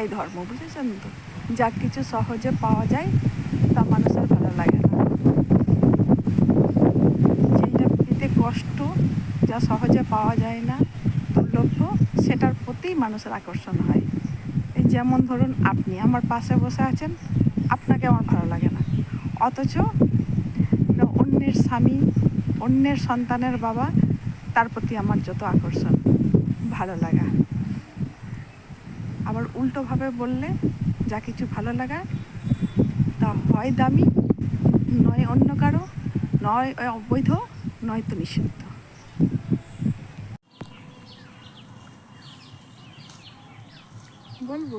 সেটাই ধর্ম, বুঝেছেন তো? যা কিছু সহজে পাওয়া যায় তা মানুষের ভালো লাগে না। যেটা পেতে কষ্ট, যা সহজে পাওয়া যায় না, দুর্লভ, সেটার প্রতি মানুষের আকর্ষণ হয়। এই যেমন ধরুন, আপনি আমার পাশে বসে আছেন, আপনাকে আমার ভালো লাগে না, অথচ অন্যের স্বামী, অন্যের সন্তানের বাবা, তার প্রতি আমার যত আকর্ষণ, ভালো লাগা। আবার উল্টোভাবে বললে, যা কিছু ভালো লাগা তা হয় দামি, নয় অন্য কারো, নয় অবৈধ, নয়তো নিষিদ্ধ। বলবো